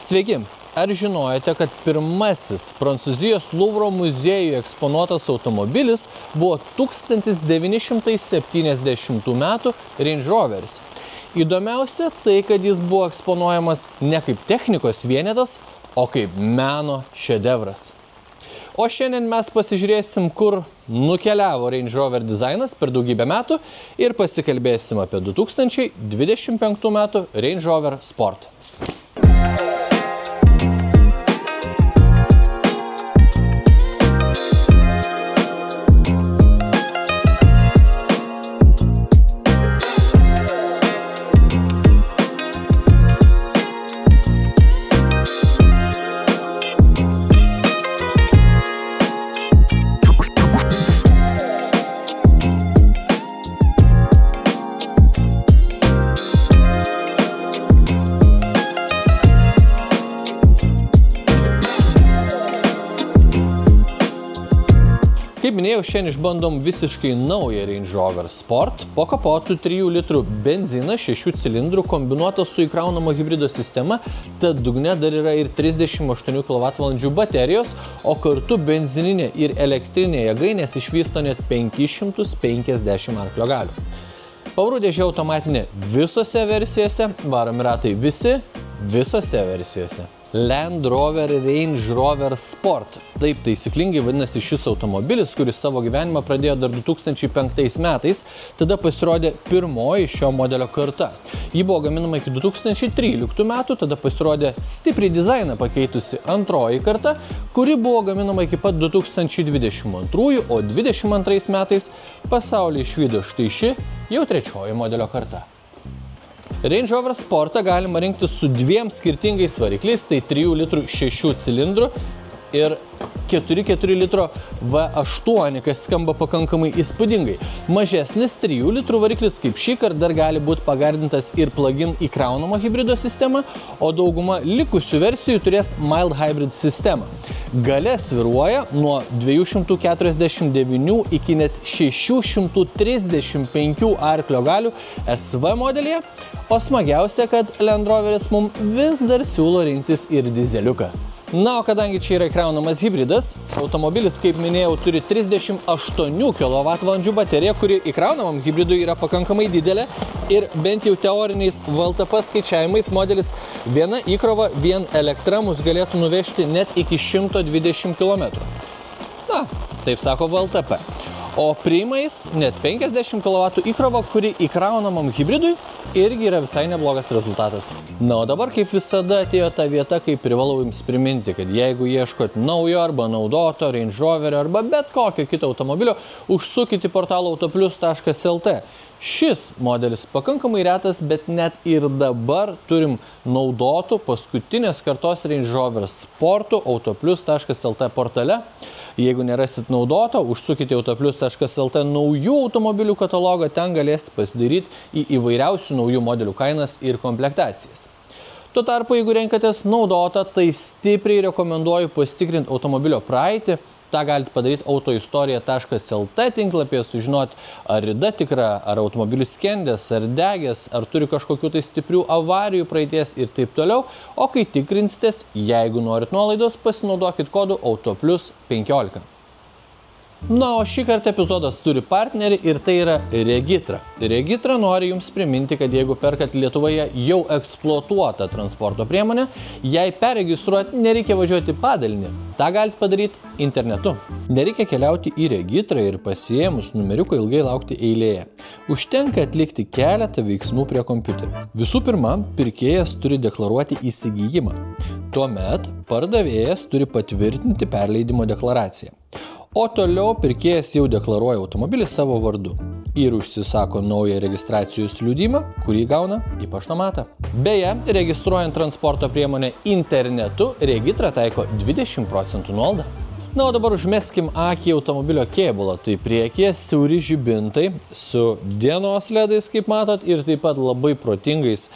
Sveiki! Ar žinojate, kad pirmasis Prancūzijos Luvro muziejuje eksponuotas automobilis buvo 1970 metų Range Roveris? Įdomiausia tai, kad jis buvo eksponuojamas ne kaip technikos vienetas, o kaip meno šedevras. O šiandien mes pasižiūrėsim, kur nukeliavo Range Rover dizainas per daugybę metų ir pasikalbėsim apie 2025 metų Range Rover Sport. Kaip minėjau, šiandien išbandom visiškai naują Range Rover Sport. Po kapotu 3 litrų benzinas 6 cilindrų kombinuotas su įkraunama hibrido sistema, tad dugne dar yra ir 38 kWh baterijos, o kartu benzininė ir elektrinė jėgainės išvysto net 550 arklio galių. Pavarų dėžė automatinė visose versijose, varomi ratai visi, visose versijose. Land Rover Range Rover Sport. Taip taisyklingai vadinasi šis automobilis, kuris savo gyvenimą pradėjo dar 2005 metais, tada pasirodė pirmoji šio modelio karta. Ji buvo gaminama iki 2013 metų, tada pasirodė stipriai dizainą pakeitusi antroji karta, kuri buvo gaminama iki pat 2022, o 2022 metais pasaulį išvydo štai ši jau trečioji modelio karta. Range Rover Sportą galima rinkti su dviem skirtingais varikliais, tai 3 litrų 6 cilindrų ir 4,4 litro V8, kas skamba pakankamai įspūdingai. Mažesnis 3 litrų variklis kaip šįkart dar gali būti pagardintas ir plug-in įkraunamo hibrido sistema, o dauguma likusių versijų turės mild hybrid sistemą. Galia svyruoja nuo 249 iki net 635 arklio galių SV modelyje, o smagiausia, kad Land Roveris mums vis dar siūlo rinktis ir dizeliuką. Na, o kadangi čia yra įkraunamas hibridas, automobilis, kaip minėjau, turi 38 kWh bateriją, kuri įkraunamam hibridui yra pakankamai didelė ir bent jau teoriniais VLTP skaičiavimais modelis viena įkrova vien elektra mus galėtų nuvežti net iki 120 km. Na, taip sako VLTP. O priimais net 50 kW įkrova, kuri įkraunamam hibridui irgi yra visai neblogas rezultatas. Na, o dabar kaip visada atėjo ta vieta, kai privalau jums priminti, kad jeigu ieškot naujo arba naudoto Range Roverio arba bet kokio kito automobilio, užsukite į portalą autoplius.lt. Šis modelis pakankamai retas, bet net ir dabar turim naudotų paskutinės kartos Range Rover Sportų autoplius.lt portale. Jeigu nerasit naudoto, užsukite autoplius.lt naujų automobilių katalogą, ten galėsite pasidaryti į įvairiausių naujų modelių kainas ir komplektacijas. Tuo tarpu, jeigu renkatės naudotą, tai stipriai rekomenduoju pasitikrinti automobilio praeitį. Ta galite padaryti autoistorija.lt tinklapyje, sužinoti, ar rida tikra, ar automobilis skendęs, ar degęs, ar turi kažkokių tai stiprių avarijų praeities ir taip toliau. O kai tikrinsitės, jeigu norit nuolaidos, pasinaudokit kodu AUTOPLUS15. Na, o šį kartą epizodas turi partnerį ir tai yra Regitra. Regitra nori jums priminti, kad jeigu perkat Lietuvoje jau eksploatuotą transporto priemonę, jei perregistruoti nereikia važiuoti padalinį. Ta galite padaryti internetu. Nereikia keliauti į Regitrą ir pasiėmus numeriuką ilgai laukti eilėje. Užtenka atlikti keletą veiksmų prie kompiuterio. Visų pirma, pirkėjas turi deklaruoti įsigijimą. Tuomet pardavėjas turi patvirtinti perleidimo deklaraciją. O toliau pirkėjas jau deklaruoja automobilį savo vardu ir užsisako naują registracijos liudijimą, kurį gauna į paštomatą. Beje, registruojant transporto priemonę internetu, Regitra taiko 20% nuolaidą. Na, o dabar užmeskim akį į automobilio kėbulą. Tai priekyje siauri žibintai su dienos ledais, kaip matot, ir taip pat labai protingais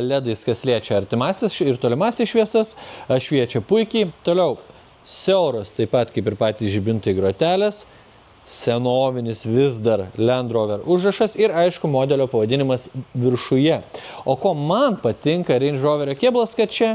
ledais, kas liečia artimasis ir tolimasis šviesas, šviečia puikiai. Toliau siauros, taip pat kaip ir patys žibintai grotelės, senovinis vis dar Land Rover užrašas ir aišku modelio pavadinimas viršuje. O ko man patinka Range Roverio kėbulas, kad čia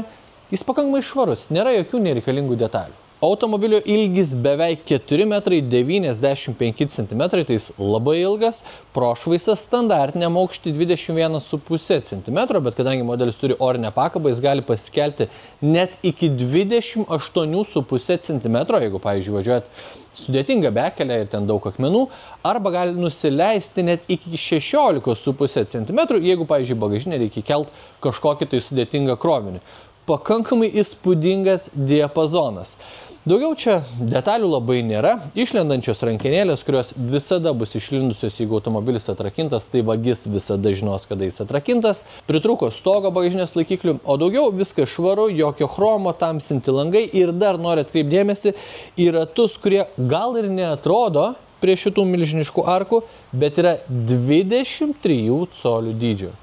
Jis pakankamai švarus, nėra jokių nereikalingų detalių. Automobilio ilgis beveik 4,95 cm, tai jis labai ilgas, prošvaisas standartiniam aukštį 21,5 cm, bet kadangi modelis turi orinę pakabą, jis gali pasikelti net iki 28,5 cm, jeigu, pavyzdžiui, važiuojat sudėtingą bekelę ir ten daug akmenų, arba gali nusileisti net iki 16,5 cm, jeigu, pavyzdžiui, bagažinę reikia kelt kažkokį tai sudėtingą krovinį. Pakankamai įspūdingas diapazonas. Daugiau čia detalių labai nėra. Išlendančios rankenėlės, kurios visada bus išlindusios, jeigu automobilis atrakintas, tai vagis visada žinos, kada jis atrakintas. Pritrūko stogo bagažinės laikiklių, o daugiau viskas švaru, jokio chromo, tamsinti langai ir dar noriu atkreipti dėmesį į ratus, kurie gal ir neatrodo prie šitų milžiniškų arkų, bet yra 23 colių dydžio.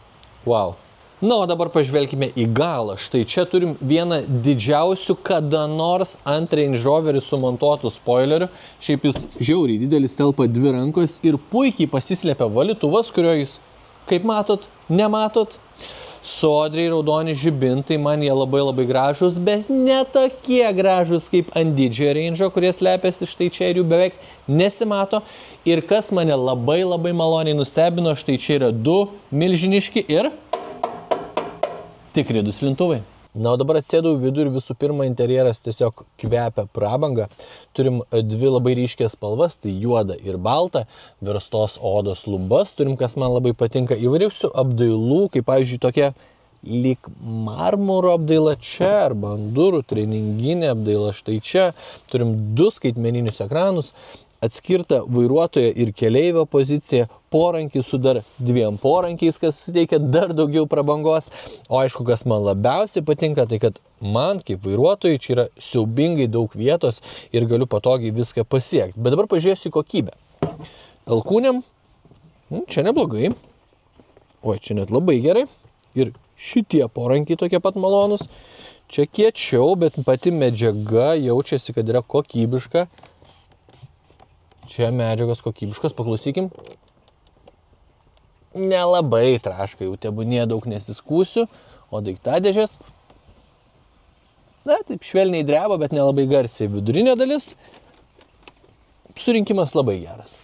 Wow. Na, o dabar pažvelkime į galą. Štai čia turim vieną didžiausių kada nors ant Range Roverį sumontuotų spoilerių. Šiaip jis žiauriai didelis, telpa 2 rankos ir puikiai pasislepia valytuvas, kurio jūs, kaip matot, nematot. Sodriai raudoni žibintai, man jie labai gražus, bet ne tokie gražus kaip ant didžiojo Range'o, kurie slepiasi štai čia ir jų beveik nesimato. Ir kas mane labai maloniai nustebino, štai čia yra 2 milžiniški ir tikri duslintuvai. Na, o dabar atsėdau vidų ir visų pirma interjeras tiesiog kvepia prabanga. Turim 2 labai ryškias spalvas, tai juoda ir balta, verstos odos lubas. Turim, kas man labai patinka, įvairiausių apdailų, kaip pavyzdžiui tokia lyg marmuro apdaila čia, arba ant durų treninginė apdaila štai čia. Turim 2 skaitmeninius ekranus, atskirta vairuotojo ir keleivio pozicija, porankį su dar 2 porankiais, kas suteikia dar daugiau prabangos. O aišku, kas man labiausiai patinka, tai kad man kaip vairuotojui čia yra siaubingai daug vietos ir galiu patogiai viską pasiekti. Bet dabar pažiūrėsiu į kokybę. Alkūnėm, čia neblogai. Oi, čia net labai gerai. Ir šitie porankiai tokie pat malonus. Čia kiečiau, bet pati medžiaga jaučiasi, kad yra kokybiška. Čia medžiagos kokybiškos, paklausykim. Nelabai traška, jau tebūnie daug nesiskūsiu, o daiktadėžės, na, taip švelniai dreba, bet nelabai garsiai. Vidurinė dalis, surinkimas labai geras.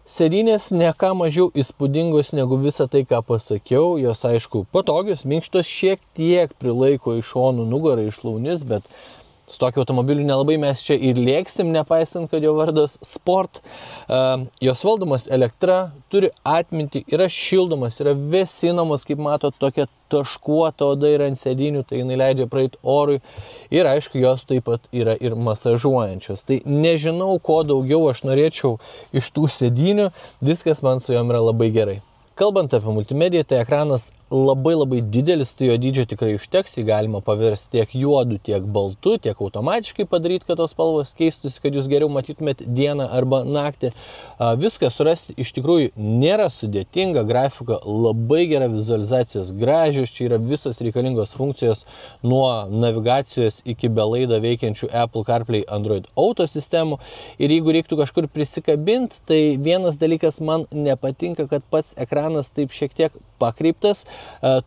Sėdynės ne ką mažiau įspūdingos negu visą tai, ką pasakiau. Jos, aišku, patogios, minkštos, šiek tiek prilaiko iš šonų nugarą, iš šlaunis, bet su tokiu automobiliu nelabai mes čia ir lėksim, nepaisant, kad jo vardas Sport. Jos valdomas elektra, turi atmintį, yra šildomas, yra vėsinamas, kaip matot, tokia taškuota oda yra ant sėdinių, tai jinai leidžia praeiti orui. Ir aišku, jos taip pat yra ir masažuojančios. Tai nežinau, ko daugiau aš norėčiau iš tų sėdinių, viskas man su jom yra labai gerai. Kalbant apie multimediją, tai ekranas labai didelis, tai jo dydžio tikrai užteks, jį galima paversti tiek juodu, tiek baltu, tiek automatiškai padaryti, kad tos spalvos keistųsi, kad jūs geriau matytumėt dieną arba naktį. Viską surasti iš tikrųjų nėra sudėtinga, grafika labai gera, vizualizacijos gražios, čia yra visos reikalingos funkcijos nuo navigacijos iki be laidą veikiančių Apple CarPlay Android Auto sistemų. Ir jeigu reiktų kažkur prisikabinti, tai vienas dalykas man nepatinka, kad pats ekranas taip šiek tiek pakreiptas.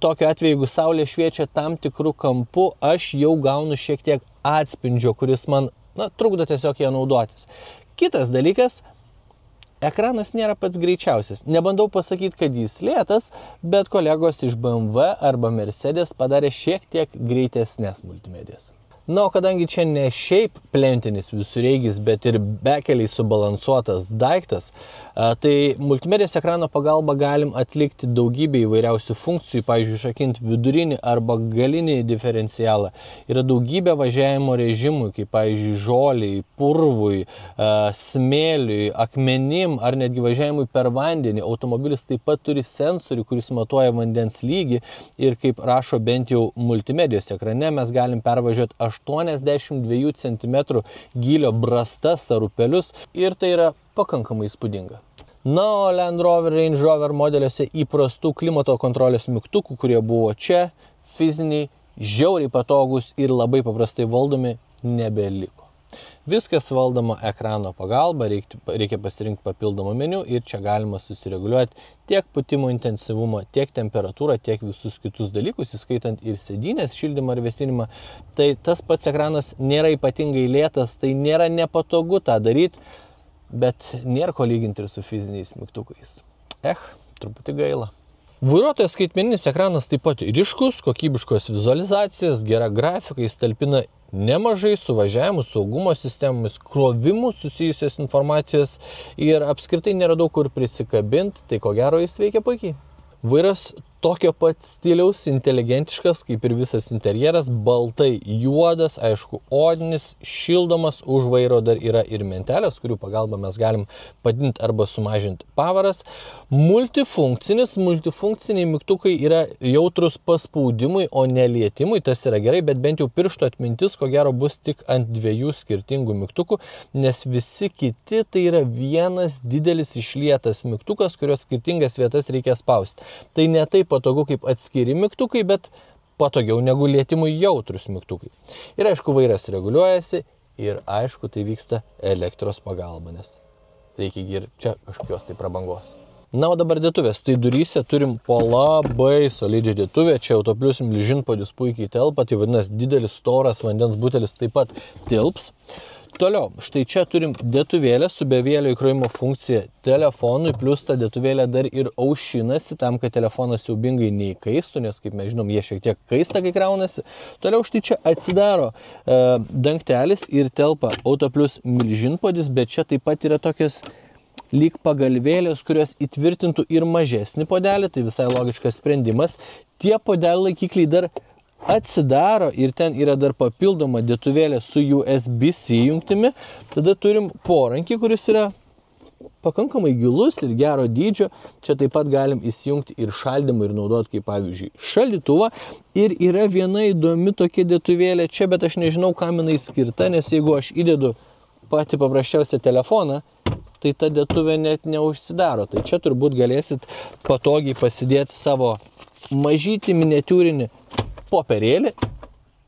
Tokiu atveju, jeigu saulė šviečia tam tikrų kampų, aš jau gaunu šiek tiek atspindžio, kuris man, trukdo tiesiog ją naudotis. Kitas dalykas, ekranas nėra pats greičiausias. Nebandau pasakyti, kad jis lėtas, bet kolegos iš BMW arba Mercedes padarė šiek tiek greitesnės multimedijas. Na, o kadangi čia ne šiaip plentinis visureigis, bet ir bekeliai subalansuotas daiktas, tai multimedijos ekrano pagalba galim atlikti daugybę įvairiausių funkcijų, pavyzdžiui, išrakinti vidurinį arba galinį diferencialą. Yra daugybė važiavimo režimų, kaip pavyzdžiui, žoliai, purvui, smėliui, akmenim ar netgi važiavimui per vandenį. Automobilis taip pat turi sensorių, kuris matuoja vandens lygį ir kaip rašo bent jau multimedijos ekrane, mes galim pervažiuoti 82 cm gylio brastas ar upelius ir tai yra pakankamai įspūdinga. Na, o Land Rover, Range Rover modeliuose įprastų klimato kontrolės mygtukų, kurie buvo čia, fiziniai, žiauriai patogus ir labai paprastai valdomi, nebeliko. Viskas valdoma ekrano pagalba, reikia pasirinkti papildomą meniu ir čia galima susireguliuoti tiek pūtimo intensyvumą, tiek temperatūrą, tiek visus kitus dalykus, įskaitant ir sėdynės, šildymą ir vėsinimą. Tai tas pats ekranas nėra ypatingai lėtas, tai nėra nepatogu tą daryti, bet nėra ko lyginti ir su fiziniais mygtukais. Truputį gaila. Vairuotojas skaitmeninis ekranas taip pat ryškus, kokybiškos vizualizacijos, gera grafika, jis talpina nemažai suvažiavimų, saugumo sistemomis, krovimų susijusios informacijos ir apskritai nėra daug kur prisikabinti, tai ko gero jis veikia puikiai. Vairas tokio pat stiliaus, inteligentiškas, kaip ir visas interjeras, baltai juodas, aišku, odinis, šildomas, už vairo dar yra ir mentelės, kurių pagalba mes galim padinti arba sumažinti pavaras. Multifunkciniai mygtukai yra jautrus paspaudimui, o ne lietimui, tas yra gerai, bet bent jau piršto atmintis, ko gero, bus tik ant dviejų skirtingų mygtukų, nes visi kiti tai yra vienas didelis išlietas mygtukas, kurios skirtingas vietas reikia spausti. Tai ne taip patogu kaip atskiri mygtukai, bet patogiau negu lietimui jautrus mygtukai. Ir aišku, vairas reguliuojasi ir aišku, tai vyksta elektros pagalba, nes reikia ir čia kažkokios tai prabangos. Na, o dabar dėtuvės. Tai duryse turim po labai solidžią dėtuvę. Čia autoplius milžinpodis puikiai telpa, tai vadinasi didelis storas vandens butelis taip pat tilps. Toliau, štai čia turim dėtuvėlę su bevėlio įkrovimo funkcija telefonui, plus ta dėtuvėlė dar ir aušinasi tam, kad telefonas siaubingai neįkaistų, nes, kaip mes žinom, jie šiek tiek kaista, kai kraunasi. Toliau štai čia atsidaro dangtelis ir telpa autoplius milžinpodis, bet čia taip pat yra tokios lyg pagalvėlės, kurios įtvirtintų ir mažesnį podelį, tai visai logiškas sprendimas. Tie podelių laikikliai dar atsidaro ir ten yra dar papildoma dėtuvėlė su USB-C jungtimi. Tada turim porankį, kuris yra pakankamai gilus ir gero dydžio. Čia taip pat galim įsijungti ir šaldymą ir naudoti kaip pavyzdžiui šaldytuvą. Ir yra viena įdomi tokia dėtuvėlė čia, bet aš nežinau, kam jinai skirta, nes jeigu aš įdedu patį paprasčiausią telefoną, tai ta dėtuvė net neužsidaro. Tai čia turbūt galėsit patogiai pasidėti savo mažytį miniatiūrinį popierėlį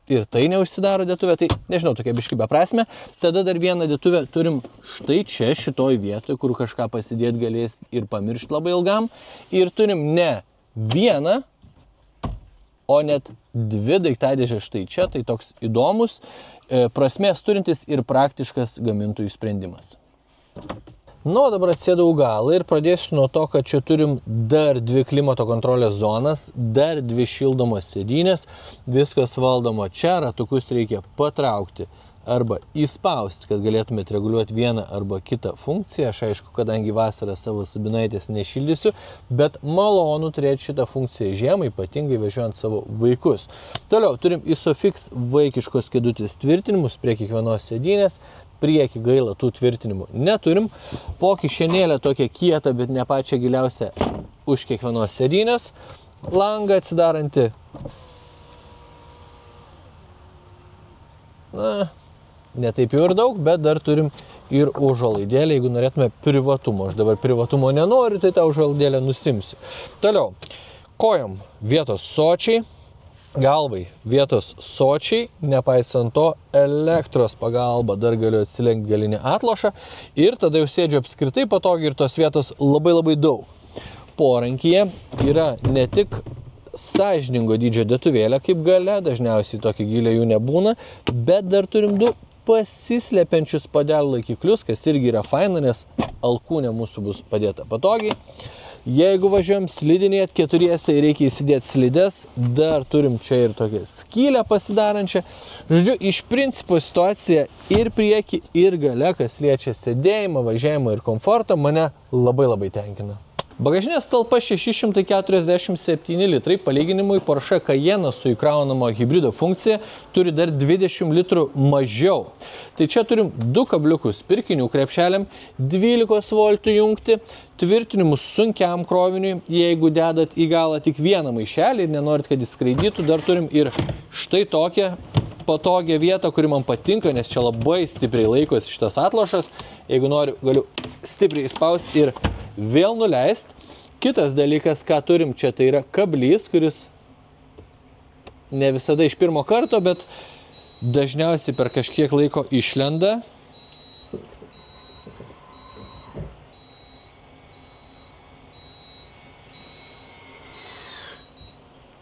ir tai neužsidaro dėtuvė, tai nežinau, tokia biškį beprasmė. Tada dar vieną dėtuvę turim štai čia, šitoj vietoje, kur kažką pasidėti galės ir pamiršti labai ilgam. Ir turim ne vieną, o net dvi daiktadėžės štai čia, tai toks įdomus, prasmės turintis ir praktiškas gamintojų sprendimas. Nu, o dabar atsėdau galą ir pradėsiu nuo to, kad čia turim dar dvi klimato kontrolės zonas, dar dvi šildomos sėdynės, viskas valdoma čia, ratukus reikia patraukti arba įspausti, kad galėtumėte reguliuoti vieną arba kitą funkciją. Aš aišku, kadangi vasarą savo subinaitės nešildysiu, bet malonu turėti šitą funkciją žiemą, ypatingai vežiojant savo vaikus. Toliau turim Isofix vaikiškos kėdutės tvirtinimus prie kiekvienos sėdynės. Priekį gaila tų tvirtinimų neturim. Po kišenėlę tokia kieta, bet ne pačia giliausia už kiekvienos sėdynės. Langą atsidaranti. Na, ne taip jau ir daug, bet dar turim ir užuolaidėlę, jeigu norėtume privatumo. Aš dabar privatumo nenoriu, tai tą užuolaidėlę nusimsiu. Toliau, kojom vietos sočiai. Galvai vietos sočiai, nepaisant to elektros pagalba dar galiu atsilenkti galinį atlošą ir tada jau sėdžiu apskritai patogiai ir tos vietos labai daug. Porankyje yra ne tik sąžiningo dydžio dėtuvėlė kaip gale, dažniausiai tokio gilio jų nebūna, bet dar turim du pasislepiančius podelių laikiklius, kas irgi yra faina, nes alkūnė mūsų bus padėta patogiai. Jeigu važiuojam slidinėti keturiese ir reikia įsidėti slides, dar turim čia ir tokią skylę pasidarančią. Žodžiu, iš principo situacija ir prieki, ir gale, kas liečia sėdėjimą, važiavimą ir komfortą, mane labai tenkina. Bagažinės talpa 647 litrai, palyginimui Porsche Cayenne su įkraunamo hibrido funkcija turi dar 20 litrų mažiau. Tai čia turim du kabliukus pirkinių krepšeliam, 12 voltų jungti, tvirtinimus sunkiam kroviniui, jeigu dedat į galą tik vieną maišelį ir nenorit, kad jis skraidytų, dar turim ir štai tokią patogią vietą, kuri man patinka, nes čia labai stipriai laikosi šitas atlošas. Jeigu noriu, galiu stipriai įspausti ir vėl nuleist. Kitas dalykas, ką turim čia, tai yra kablys, kuris ne visada iš pirmo karto, bet dažniausiai per kažkiek laiko išlenda.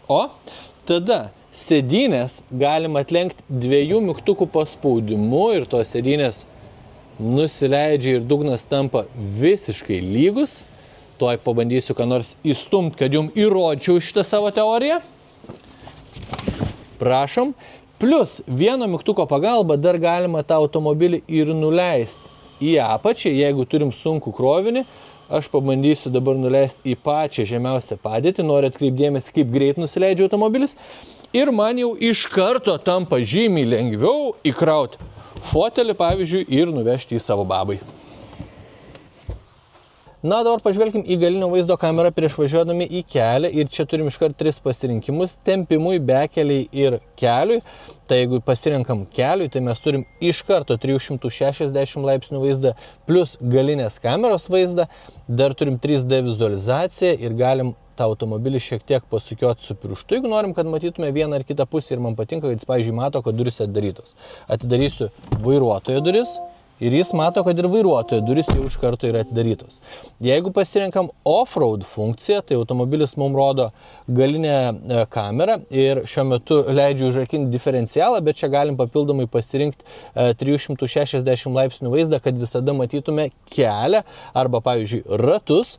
O tada sėdynės galima atlenkti 2 mygtukų paspaudimu ir tos sėdynės nusileidžia ir dugnas tampa visiškai lygus. Tuoj pabandysiu ką nors įstumti, kad jums įrodžiau šitą savo teoriją. Prašom. Plius vieno mygtuko pagalba dar galima tą automobilį ir nuleisti į apačią, jeigu turim sunkų krovinį. Aš pabandysiu dabar nuleisti į pačią žemiausią padėtį, noriu atkreipdėmės, kaip greit nusileidžia automobilis. Ir man jau iš karto tampa žymiai lengviau įkrauti fotelį, pavyzdžiui, ir nuvežti į savo babai. Na, dabar pažvelkim į galinio vaizdo kamerą prieš važiuodami į kelią ir čia turim iškart 3 pasirinkimus – tempimui, bekeliai ir keliui. Tai jeigu pasirenkam keliui, tai mes turim iš karto 360 laipsnių vaizdą plus galinės kameros vaizdą, dar turim 3D vizualizaciją ir galim tą automobilį šiek tiek pasukioti su pirštu, jeigu norim, kad matytume vieną ar kitą pusę ir man patinka, kad jis, pavyzdžiui, mato, kad durys atidarytos. Atidarysiu vairuotojo duris. Ir jis mato, kad ir vairuotojo durys jau iš karto yra atidarytos. Jeigu pasirenkam off-road funkciją, tai automobilis mums rodo galinę kamerą ir šiuo metu leidžiu užrakinti diferencialą, bet čia galim papildomai pasirinkti 360 laipsnių vaizdą, kad visada matytume kelią arba, pavyzdžiui, ratus.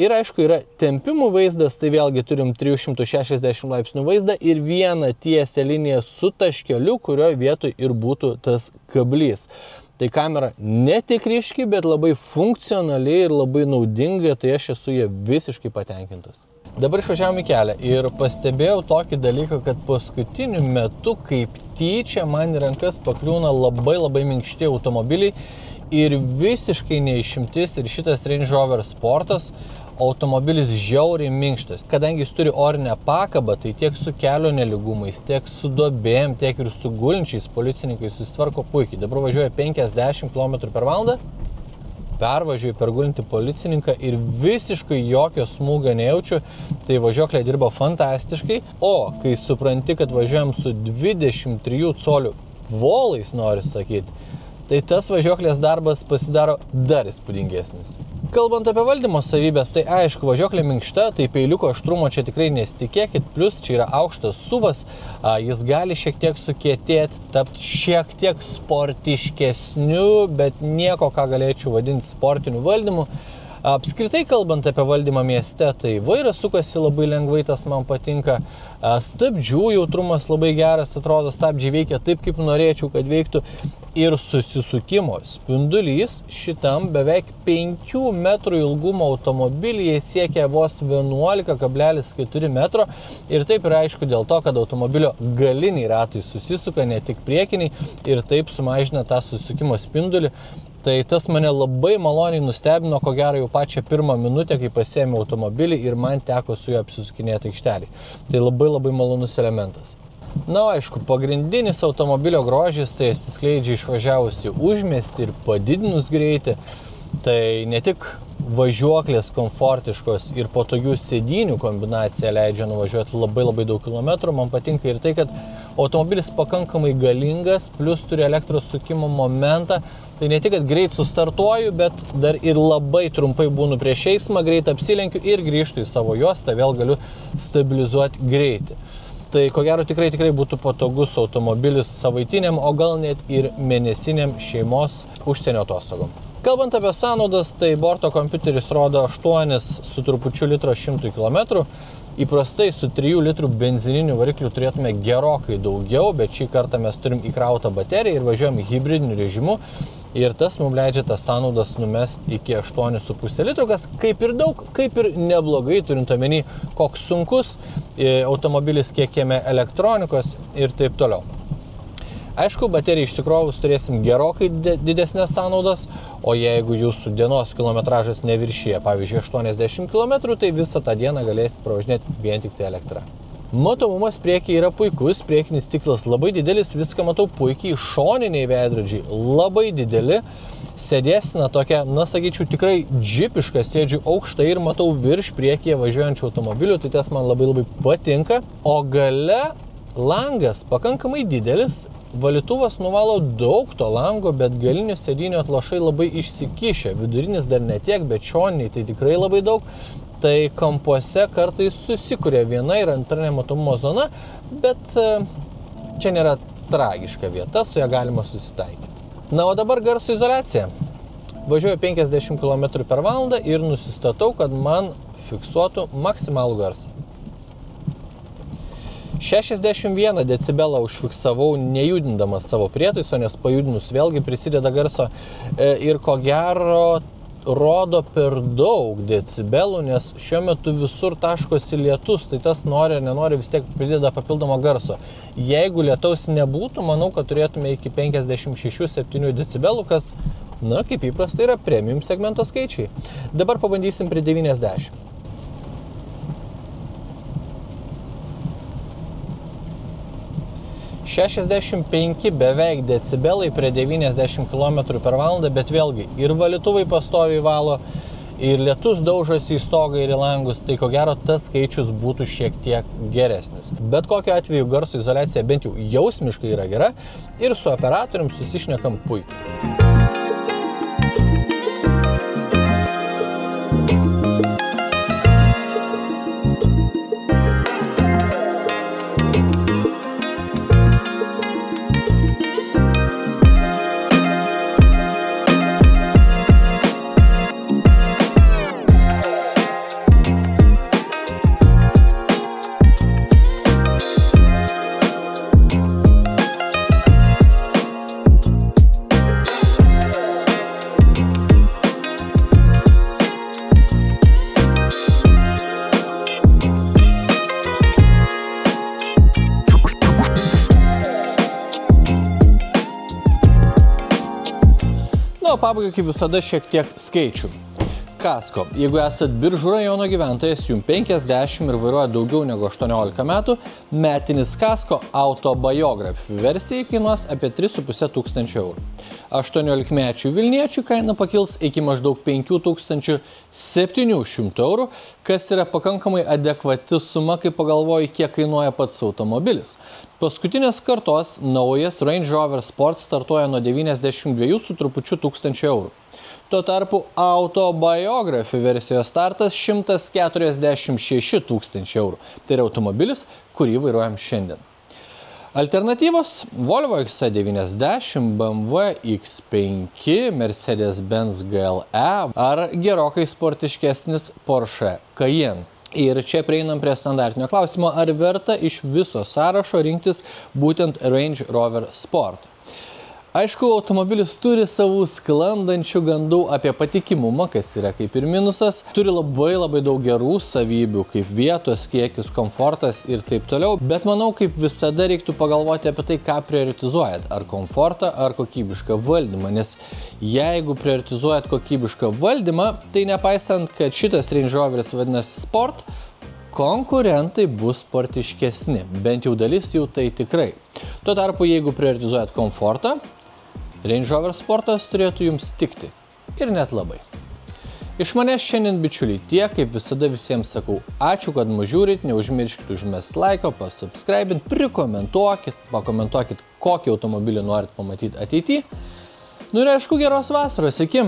Ir aišku, yra tempimų vaizdas, tai vėlgi turim 360 laipsnių vaizdą ir vieną tiesią liniją su taškeliu, kurioje vietoj ir būtų tas kablys. Tai kamera ne tik ryški, bet labai funkcionali ir labai naudinga, tai aš esu ją visiškai patenkintas. Dabar išvažiavom į kelią ir pastebėjau tokį dalyką, kad paskutiniu metu kaip tyčia man į rankas pakliūna labai minkšti automobiliai ir visiškai neišimtis ir šitas Range Rover Sportas automobilis žiauriai minkštas. Kadangi jis turi orinę pakabą, tai tiek su kelio nelygumais, tiek su duobėm, tiek ir su gulinčiais policininkai susitvarko puikiai. Dabar važiuoja 50 km/h, pervažiuoju per gulintį policininką ir visiškai jokio smūgio nejaučiu, tai važiuoklė dirba fantastiškai. O kai supranti, kad važiuojam su 23 colių volais, noriu sakyti, tai tas važiuoklės darbas pasidaro dar įspūdingesnis. Kalbant apie valdymo savybės, tai aišku, važiuoklė minkšta, tai peiliuko aštrumo čia tikrai nesitikėkit, plus čia yra aukštas suvas, jis gali šiek tiek sukietėti, tapti šiek tiek sportiškesniu, bet nieko, ką galėčiau vadinti sportiniu valdymu. Apskritai kalbant apie valdymą mieste, tai vairas sukasi labai lengvai, tas man patinka. Stabdžių jautrumas labai geras, atrodo, stabdžiai veikia taip, kaip norėčiau, kad veiktų. Ir susisukimo spindulys šitam beveik 5 metrų ilgumo automobilyje siekia vos 11,4 metro. Ir taip yra aišku dėl to, kad automobilio galiniai ratai susisuka, ne tik priekiniai, ir taip sumažina tą susisukimo spindulį. Tai tas mane labai maloniai nustebino, ko gero jau pačią pirmą minutę, kai pasiėmiau automobilį ir man teko su juo apsisukinėti aikštelį. Tai labai malonus elementas. Na, aišku, pagrindinis automobilio grožis tai atsiskleidžia išvažiavus į užmiestį ir padidinus greitį. Tai ne tik važiuoklės komfortiškos ir patogių sėdynių kombinacija leidžia nuvažiuoti labai daug kilometrų. Man patinka ir tai, kad automobilis pakankamai galingas, plus turi elektros sukimo momentą. Tai ne tik, kad greit sustartuoju, bet dar ir labai trumpai būnu prieš eismą, greit apsilenkiu ir grįžtu į savo juostą, vėl galiu stabilizuoti greitį. Tai ko gero tikrai būtų patogus automobilis savaitiniam, o gal net ir mėnesiniam šeimos užsienio atostogom. Kalbant apie sąnaudas, tai borto kompiuteris rodo 8 su trupučiu litro 100 km. Įprastai su 3 litrų benzininių variklių turėtume gerokai daugiau, bet šį kartą mes turim įkrautą bateriją ir važiuojam hibridiniu režimu. Ir tas mums leidžia tas sąnaudas numesti iki 8,5 litrų, kas kaip ir daug, kaip ir neblogai, turint omeny, koks sunkus automobilis, kiek jame elektronikos ir taip toliau. Aišku, bateriją išsikrovus turėsim gerokai didesnės sąnaudas, o jeigu jūsų dienos kilometražas neviršyje, pavyzdžiui, 80 km, tai visą tą dieną galėsite pravažinėti vien tik tai elektrą. Matomumas priekyje yra puikus, priekinis stiklas labai didelis, viską matau puikiai, šoniniai veidrodžiai labai dideli, sėdėsena tokia, na sakyčiau, tikrai džipiška, sėdžiu aukštai ir matau virš priekyje važiuojančių automobilių, tai tas man labai patinka, o gale langas pakankamai didelis, Valytuvas nuvalo daug to lango, bet galinių sėdynių atlošai labai išsikišę. Vidurinis dar ne tiek, bet šoniniai tai tikrai labai daug. Tai kampuose kartais susikuria viena ir antra nematomumo zona, bet čia nėra tragiška vieta, su ją galima susitaikyti. Na, o dabar garso izoliacija. Važiuoju 50 km/h ir nusistatau, kad man fiksuotų maksimalų garsą. 61 decibelą užfiksavau nejudindamas savo prietaiso, nes pajudinus vėlgi prisideda garso ir ko gero rodo per daug decibelų, nes šiuo metu visur taškosi lietus, tai tas nori ar nenori vis tiek prideda papildomo garso. Jeigu lietaus nebūtų, manau, kad turėtume iki 56-7 decibelų, kas, na, kaip įprasta, yra premium segmento skaičiai. Dabar pabandysim prie 90. 65 beveik decibelai prie 90 km/h, bet vėlgi ir valytuvai pastoviai valo, ir lietus daužosi į stogą ir į langus, tai ko gero tas skaičius būtų šiek tiek geresnis. Bet kokiu atveju garso izoliacija bent jau jausmiškai yra gera ir su operatorium susišnekam puikiai. Pabaigai, kaip visada, šiek tiek skaičių. Kasko. Jeigu esat Biržų rajono gyventojas, jums 50 ir vairuoja daugiau negu 18 metų, metinis Kasko Autobiography versijai kainuos apie 3,5 tūkstančio eurų. 18-mečių Vilniečių kaina pakils iki maždaug 5700 eurų, kas yra pakankamai adekvati suma, kai pagalvoji, kiek kainuoja pats automobilis. Paskutinės kartos naujas Range Rover Sport startuoja nuo 92 su trupučiu tūkstančio eurų. Tuo tarpu Autobiography versijos startas 146 tūkstančių eurų. Tai yra automobilis, kurį vairuojam šiandien. Alternatyvos Volvo XC90, BMW X5, Mercedes-Benz GLE ar gerokai sportiškesnis Porsche Cayenne. Ir čia prieinam prie standartinio klausimo, ar verta iš viso sąrašo rinktis būtent Range Rover Sport. Aišku, automobilis turi savų sklandančių gandų apie patikimumą, kas yra kaip ir minusas. Turi labai daug gerų savybių, kaip vietos kiekis, komfortas ir taip toliau. Bet manau, kaip visada reiktų pagalvoti apie tai, ką prioritizuojat. Ar komfortą, ar kokybišką valdymą. Nes jeigu prioritizuojat kokybišką valdymą, tai nepaisant, kad šitas Range Roveris vadinasi Sport, konkurentai bus sportiškesni. Bent jau dalis jų tai tikrai. Tuo tarpu, jeigu prioritizuojat komfortą, Range Rover Sportas turėtų jums tikti. Ir net labai. Iš manęs šiandien, bičiuliai, tiek, kaip visada visiems sakau, ačiū, kad mus žiūrit, neužmirškit užmest laiką, pasubscribint, pakomentuokit, kokį automobilį norit pamatyti ateityje. Nu ir aišku, geros vasaros, iki.